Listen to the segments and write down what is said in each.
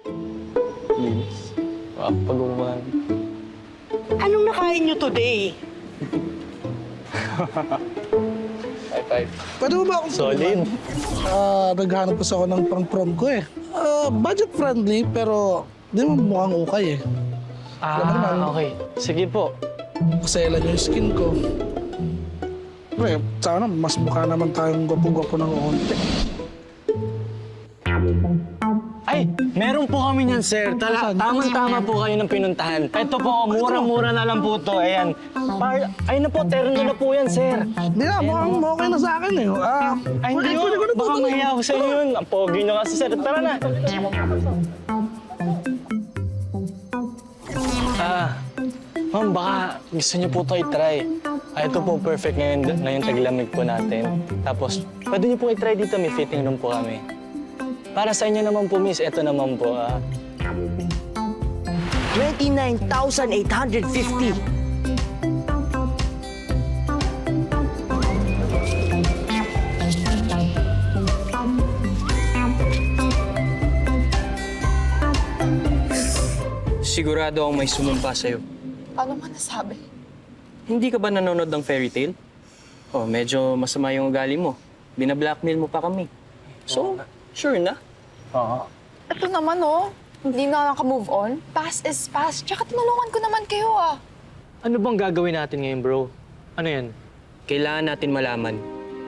Linis. Pag-uwan. Anong nakain nyo today? High five. Pwede mo ba akong Solid. Naghanap kasi ako ng pang-prom ko eh. Budget friendly pero di mo mukhang ukay eh. Okay. Sige po. Kaselan yung skin ko. Pre, sana mas mukha naman tayong gwapo-gwapo ng onte. Ay, meron po kami niyan, sir. Tamang-tama po kayo ng pinuntahan. Ito po, mura-mura na lang po to. Ayan. Ay na po, terno na po yan, sir. Hindi na, mukhang okay na sa akin eh. Ay, hindi pwede ko po. na Baka tutuloy. mahiya ako sa inyo yun. Ang pogi nyo kasi, sir. Tara na. Ma'am, baka gusto niyo po ito i-try. Ito po, perfect ngayon na yung taglamig po natin. Tapos, pwede niyo po i-try dito. May fitting room po kami. Para sa inyo naman po, miss. Ito naman po, 29,850. Sigurado akong may sumumpa sa'yo. Paano mo nasabi? Hindi ka ba nanonood ng fairy tale? Oh, medyo masama yung ugali mo. Bina-blackmail mo pa kami. So, sure na. Oo. Ito naman, oh. Hindi na naka-move on. Past is past. Tsaka tinulungan ko naman kayo, ah. Ano bang gagawin natin ngayon, bro? Ano yan? Kailangan natin malaman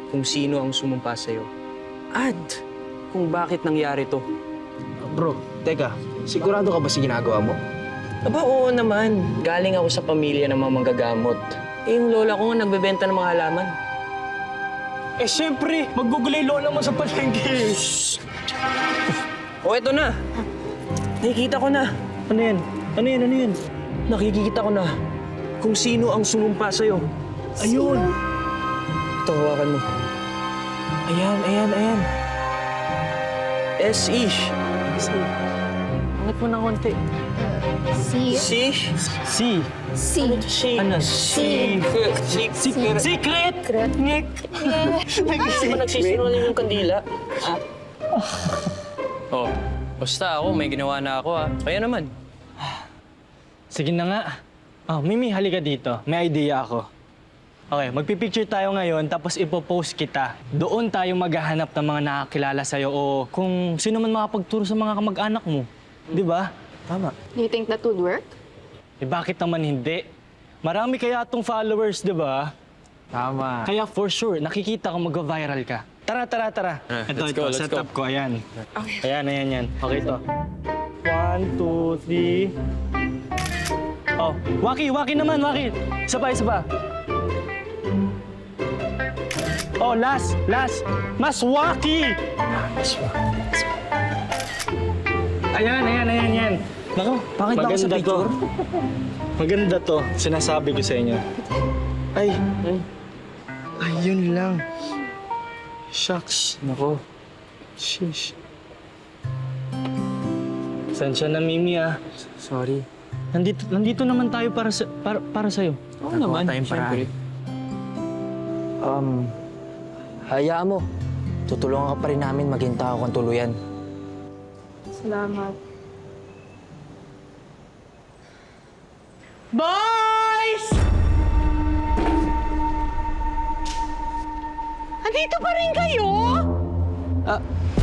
kung sino ang sumumpa sa'yo. At kung bakit nangyari to. Bro, teka. Sigurado ka ba sa ginagawa mo? Aba, oo naman. Galing ako sa pamilya ng mga manggagamot. Eh, yung lola ko nga nagbebenta ng mga halaman. Eh, siyempre, maggugulay lola mo sa palengke. O, eto na. Nakikita ko na. Ano yan? Ano yan? Ano yan? Nakikita ko na kung sino ang sumumpa sa'yo. Ayun! Ito, hawakan mo. Ayan, ayan, ayan. S-ish. Angat mo ng konti. Si. Sish. Si. Si. Ano? Secret. Secret! Ngek. Ano ba nagsisinungaling yung kandila? Oh, basta ako, may ginawa na ako Kaya naman. Sige na nga. Mimi, halika dito. May idea ako. Okay, magpipicture tayo ngayon tapos ipopost kita. Doon tayo maghahanap ng mga nakakilala sa'yo o kung sino man makapagturo sa mga kamag-anak mo. Di ba? Tama. Do you think that would work? Eh bakit naman hindi? Marami kaya itong followers, di ba? Tama. Kaya for sure, nakikita ko mag-viral ka. Tara, tara, tara. Ito, let's ito, go, let's setup go. ko. Ayan. Ayan, ayan, yan. Okay, ito. 1, 2, 3. Oh, Waki naman, Waki. Isa pa, isa pa. Oh, last. Mas Waki! Ayan, yan. Naku, Bakit ba ako sa maganda to. picture? Maganda to. Sinasabi ko sa inyo. Ay, yun lang. Shucks. Nako. Shish. Sensya na, Mimi, Sorry. Nandito naman tayo para sa'yo. Oo naman, tayong siyempre. Hayaan mo. Tutulungan ka pa rin namin maging tao kang tuluyan. Salamat. Boys! Andito pa rin kayo?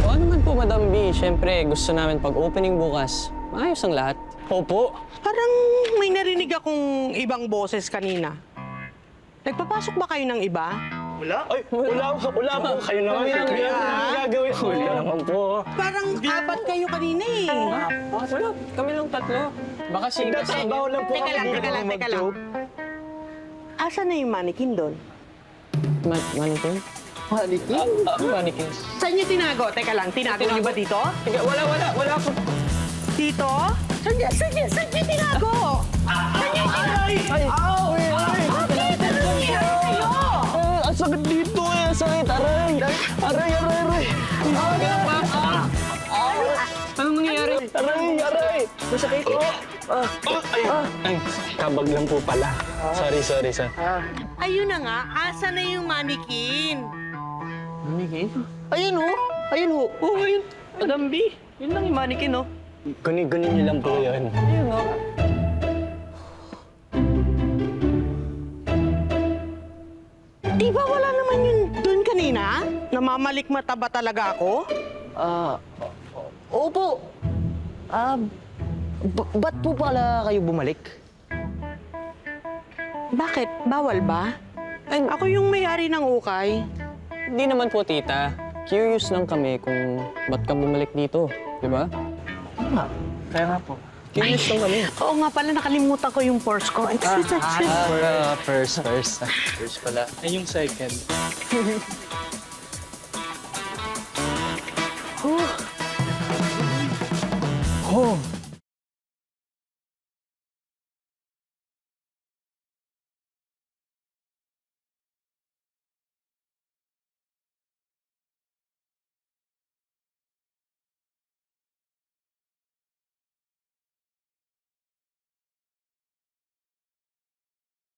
Oo naman po, Madam B. Siyempre, gusto namin pag-opening bukas. Maayos ang lahat. Opo. Parang may narinig akong ibang boses kanina. Nagpapasok ba kayo ng iba? Wala? Ay, wala po. Kayo naman. Kami lang gagawin. Wala naman po. Parang apat kayo kanina eh. Wala, kami lang tatlo. Baka single sa inyo. Nagtatrabaho lang po Teka lang. Asa na yung mannequin doon? Mannequin? Mannequin? Mannequin. Saan niyo tinago? Teka lang, tinago niyo ba dito? Wala po. Dito? Saan niyo tinago? Saan niyo tinago? Bakit? Ano nangyari sa'yo? Ang sakit dito eh. Sakit. Aray. Anong nangyayari? Aray. Masakit. Ay, kabag lang po pala. Sorry. Ayun na nga, asa na yung mannequin? Mannequin? Ayun ho. Oo, ayun. Madam B. Yun lang yung mannequin, no? Kunin niyo lang po yun. Di ba wala naman yun dun kanina? Namamalikmata ba talaga ako? Opo. Ba't po pala kayo bumalik? Bakit? Bawal ba? Ako yung may-ari ng ukay. Hindi naman po, tita. Curious lang kami kung ba't ka bumalik dito. Di ba? Kaya nga po. Curious lang kami. Oo nga pala, nakalimutan ko yung purse ko. First. First pala. Ay, yung second. Oh,